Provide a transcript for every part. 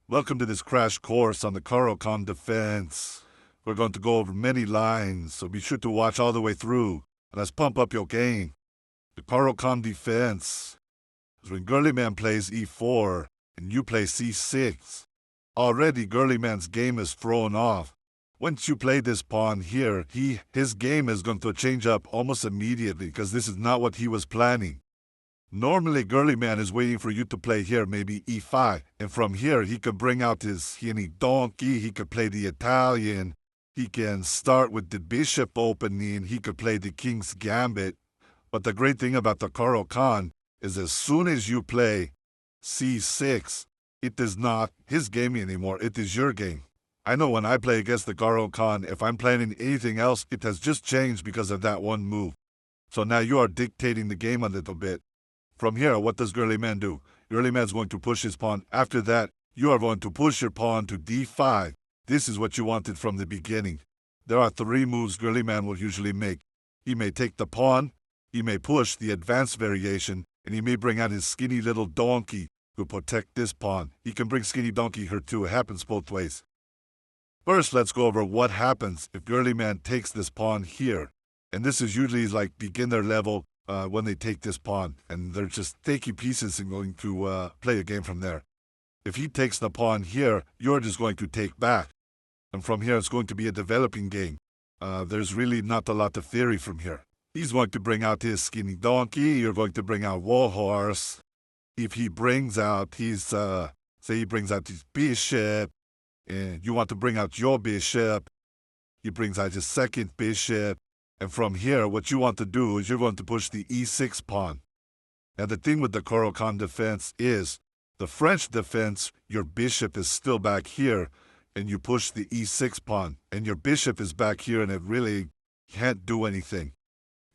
Welcome to this crash course on the Caro-Kann Defense. We're going to go over many lines, so be sure to watch all the way through. And let's pump up your game. The Caro-Kann Defense is when Girly Man plays e4 and you play c6. Already Girly Man's game is thrown off. Once you play this pawn here, his game is going to change up almost immediately because this is not what he was planning. Normally, Girly Man is waiting for you to play here, maybe e5. And from here, he could bring out his skinny donkey. He could play the Italian. He can start with the bishop opening. He could play the king's gambit. But the great thing about the Caro-Kann is as soon as you play c6, it is not his game anymore. It is your game. I know when I play against the Caro-Kann, if I'm planning anything else, it has just changed because of that one move. So now you are dictating the game a little bit. From here, what does Girly Man do? Girly Man's going to push his pawn. After that, you are going to push your pawn to d5. This is what you wanted from the beginning. There are three moves Girly Man will usually make. He may take the pawn, he may push the advanced variation, and he may bring out his skinny little donkey to protect this pawn. He can bring skinny donkey here too. It happens both ways. First, let's go over what happens if Girly Man takes this pawn here. And this is usually like beginner level. When they take this pawn, and they're just taking pieces and going to play a game from there. If he takes the pawn here, you're just going to take back. And from here, it's going to be a developing game. There's really not a lot of theory from here. He's going to bring out his skinny donkey. You're going to bring out warhorse. If he brings out his, say he brings out his bishop, and you want to bring out your bishop, he brings out his second bishop. And from here, what you want to do is you're going to push the e6 pawn. Now, the thing with the Caro-Kann defense is, the French defense, your bishop is still back here, and you push the e6 pawn, and your bishop is back here, and it really can't do anything.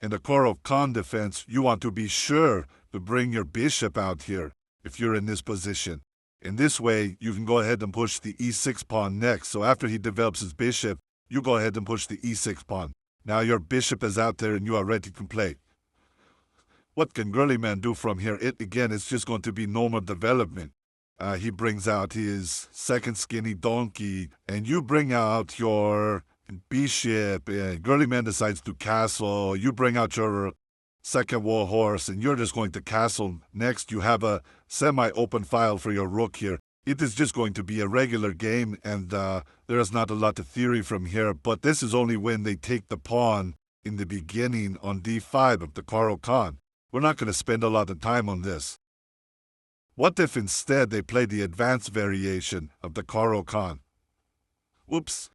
In the Caro-Kann defense, you want to be sure to bring your bishop out here if you're in this position. In this way, you can go ahead and push the e6 pawn next. So after he develops his bishop, you go ahead and push the e6 pawn. Now your bishop is out there and you are ready to play. What can Girly Man do from here? Again, it's just going to be normal development. He brings out his second skinny donkey, and you bring out your bishop, and Girly Man decides to castle. You bring out your second warhorse, and you're just going to castle. Next, you have a semi-open file for your rook here. It is just going to be a regular game, and there is not a lot of theory from here, but this is only when they take the pawn in the beginning on d5 of the Caro-Kann. We're not going to spend a lot of time on this. What if instead they play the advanced variation of the Caro-Kann? Whoops.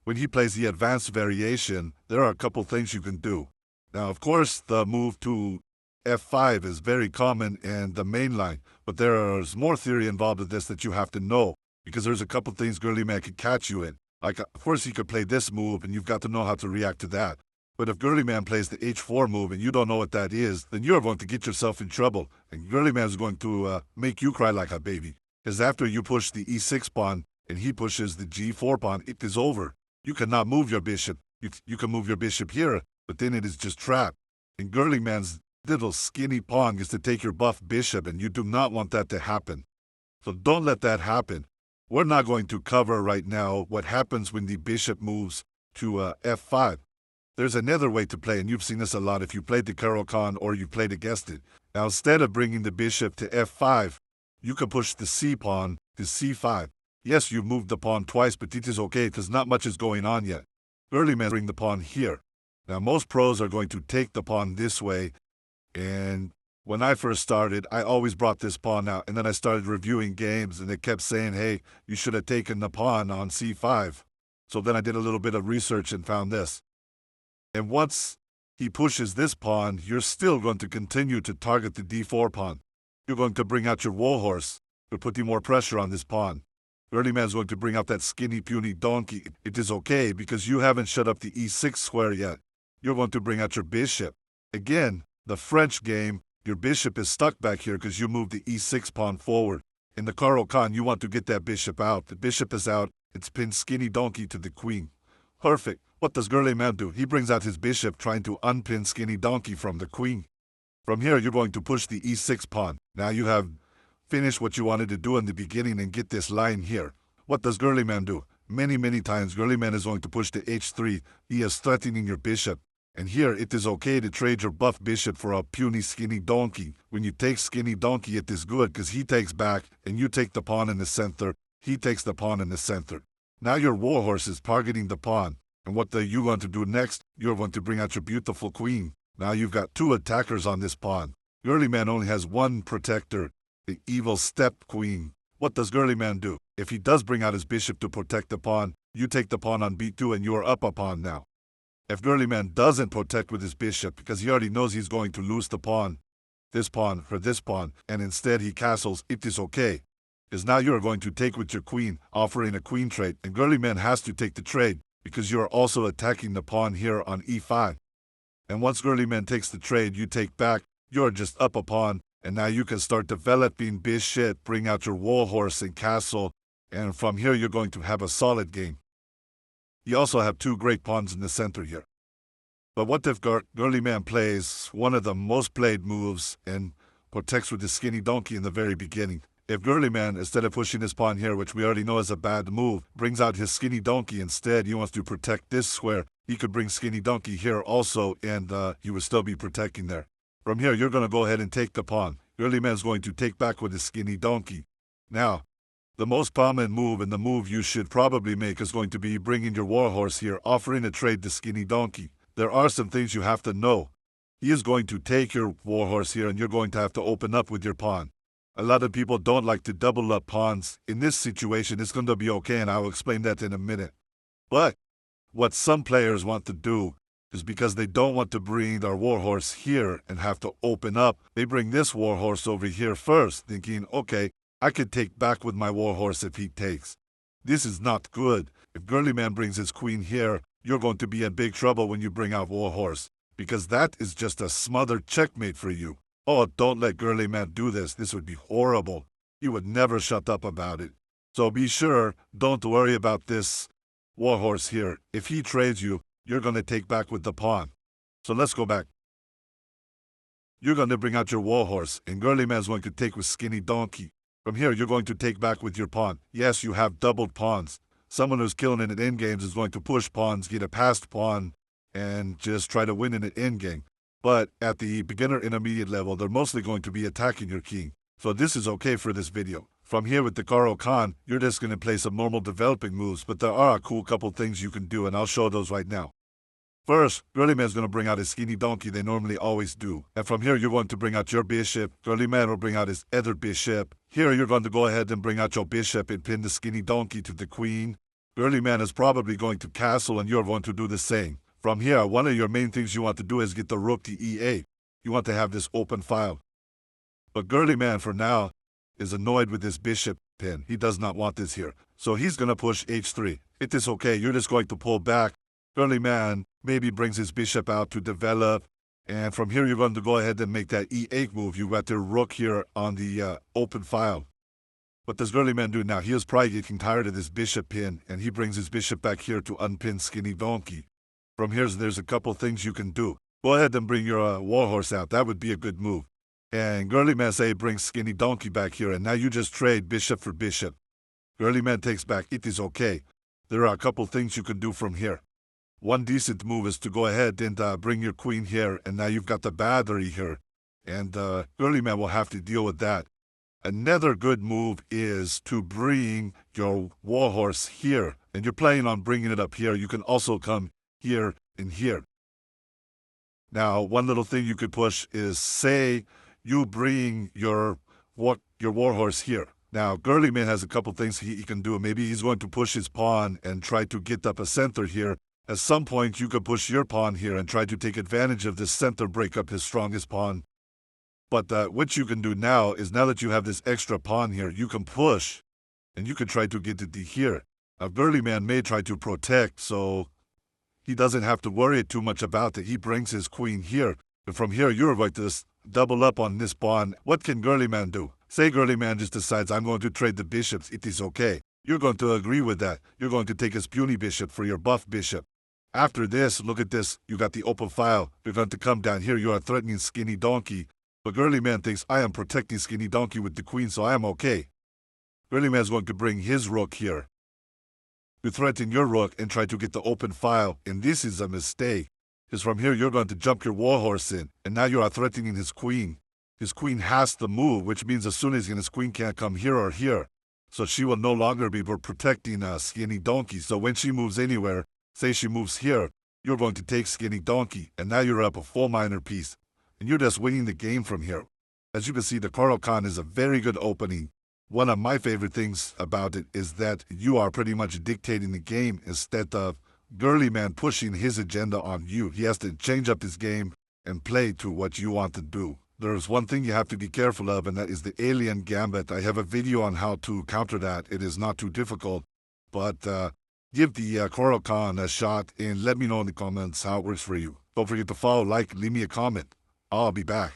When he plays the advanced variation, there are a couple things you can do. Now, of course, the move to f5 is very common in the main line, but there's more theory involved with this that you have to know, because there's a couple things Girly Man could catch you in. Like, of course, he could play this move, and you've got to know how to react to that. But if Girly Man plays the h4 move and you don't know what that is, then you're going to get yourself in trouble, and Girly Man is going to make you cry like a baby. Because after you push the e6 pawn, and he pushes the g4 pawn, it is over. You cannot move your bishop. You can move your bishop here, but then it is just trapped. And Girly Man's little skinny pawn is to take your buff bishop, and you do not want that to happen. So don't let that happen. We're not going to cover right now what happens when the bishop moves to f5. There's another way to play, and you've seen this a lot if you played the Caro-Kann or you played against it. Now, instead of bringing the bishop to f5, you can push the c pawn to c5. Yes, you've moved the pawn twice, but it is okay because not much is going on yet. Girly Man bring the pawn here. Now, most pros are going to take the pawn this way. And when I first started, I always brought this pawn out. And then I started reviewing games, and they kept saying, hey, you should have taken the pawn on c5. So then I did a little bit of research and found this. And once he pushes this pawn, you're still going to continue to target the d4 pawn. You're going to bring out your warhorse to put more pressure on this pawn. Girly Man's going to bring out that skinny, puny donkey. It is okay because you haven't shut up the e6 square yet. You're going to bring out your bishop. Again, the French game, your bishop is stuck back here because you moved the e6 pawn forward. In the Caro-Kann, you want to get that bishop out. The bishop is out. It's pinned skinny donkey to the queen. Perfect. What does Girly Man do? He brings out his bishop trying to unpin skinny donkey from the queen. From here, you're going to push the e6 pawn. Now you have finish what you wanted to do in the beginning and get this line here. What does Girly Man do? Many times Girly Man is going to push to h3. He is threatening your bishop. And here it is okay to trade your buff bishop for a puny skinny donkey. When you take skinny donkey, it is good because he takes back and you take the pawn in the center. He takes the pawn in the center. Now your warhorse is targeting the pawn. And what are you going to do next? You're going to bring out your beautiful queen. Now you've got two attackers on this pawn. Girly Man only has one protector, the evil step queen. What does Girly Man do? If he does bring out his bishop to protect the pawn, you take the pawn on b2 and you're up a pawn now. If Girly Man doesn't protect with his bishop because he already knows he's going to lose the pawn, this pawn for this pawn, and instead he castles, it is okay. Because now you're going to take with your queen, offering a queen trade, and Girly Man has to take the trade because you're also attacking the pawn here on e5. And once Girly Man takes the trade, you take back, you're just up a pawn, and now you can start developing bishop, bring out your warhorse and castle, and from here you're going to have a solid game. You also have two great pawns in the center here. But what if Girly Man plays one of the most played moves and protects with the skinny donkey in the very beginning? If Girly Man, instead of pushing his pawn here, which we already know is a bad move, brings out his skinny donkey instead, he wants to protect this square, he could bring skinny donkey here also, and he would still be protecting there. From here, you're going to go ahead and take the pawn. Girly Man is going to take back with his skinny donkey. Now, the most common move and the move you should probably make is going to be bringing your warhorse here, offering a trade to skinny donkey. There are some things you have to know. He is going to take your warhorse here, and you're going to have to open up with your pawn. A lot of people don't like to double up pawns. In this situation, it's going to be okay, and I'll explain that in a minute. But what some players want to do is because they don't want to bring their warhorse here and have to open up, they bring this warhorse over here first, thinking, okay, I could take back with my warhorse if he takes. This is not good. If Girly Man brings his queen here, you're going to be in big trouble when you bring out warhorse, because that is just a smothered checkmate for you. Oh, don't let Girly Man do this. This would be horrible. You would never shut up about it. So be sure, don't worry about this warhorse here. If he trades you, you're going to take back with the pawn. So let's go back. You're going to bring out your warhorse, and Girly Man's going to take with skinny donkey. From here, you're going to take back with your pawn. Yes, you have doubled pawns. Someone who's killing it in endgames is going to push pawns, get a passed pawn, and just try to win in an endgame. But at the beginner intermediate level, they're mostly going to be attacking your king. So this is okay for this video. From here with the Caro-Kann, you're just going to play some normal developing moves, but there are a cool couple things you can do, and I'll show those right now. First, Girly Man's going to bring out his skinny donkey, they normally always do. And from here, you're going to bring out your bishop. Girly Man will bring out his other bishop. Here, you're going to go ahead and bring out your bishop and pin the skinny donkey to the queen. Girly Man is probably going to castle, and you're going to do the same. From here, one of your main things you want to do is get the rook to e8. You want to have this open file. But Girly Man, for now, is annoyed with this bishop pin. He does not want this here. So he's going to push h3. It is okay. You're just going to pull back. Girly Man maybe brings his bishop out to develop. And from here, you're going to go ahead and make that e8 move. You got the rook here on the open file. What does Girly Man do now? He is probably getting tired of this bishop pin, and he brings his bishop back here to unpin skinny donkey. From here, there's a couple things you can do. Go ahead and bring your warhorse out. That would be a good move. And Girly Man brings skinny donkey back here, and now you just trade bishop for bishop. Girly Man takes back. It is okay. There are a couple things you can do from here. One decent move is to go ahead and bring your queen here, and now you've got the battery here. And Girly Man will have to deal with that. Another good move is to bring your warhorse here, and you're planning on bringing it up here. You can also come here and here. Now, one little thing you could push is, say you bring your warhorse here. Now, Girly Man has a couple things he can do. Maybe he's going to push his pawn and try to get up a center here. At some point, you could push your pawn here and try to take advantage of this center, break up his strongest pawn. But what you can do now is, now that you have this extra pawn here, you can push, and you can try to get it to here. Now, Girly Man may try to protect, so he doesn't have to worry too much about it. He brings his queen here, and from here, you're going to double up on this pawn. What can Girly Man do? Say Girly Man just decides, I'm going to trade the bishops. It is okay. You're going to agree with that. You're going to take his puny bishop for your buff bishop. After this, look at this. You got the open file. You're going to come down here. You are threatening skinny donkey. But Girly Man thinks I am protecting Skinny Donkey with the queen, so I am okay. Girly Man's going to bring his rook here. You threaten your rook and try to get the open file, and this is a mistake. Because from here you're going to jump your warhorse in, and now you are threatening his queen. His queen has to move, which means as soon as his queen can't come here or here. So she will no longer be protecting Skinny Donkey. So when she moves anywhere, say she moves here, you're going to take Skinny Donkey, and now you're up a full minor piece. And you're just winning the game from here. As you can see, the Caro-Kann is a very good opening. One of my favorite things about it is that you are pretty much dictating the game instead of Girly Man pushing his agenda on you. He has to change up his game and play to what you want to do. There's one thing you have to be careful of, and that is the alien gambit. I have a video on how to counter that. It is not too difficult, but give the Caro-Kann a shot and let me know in the comments how it works for you. Don't forget to follow, like, leave me a comment. I'll be back.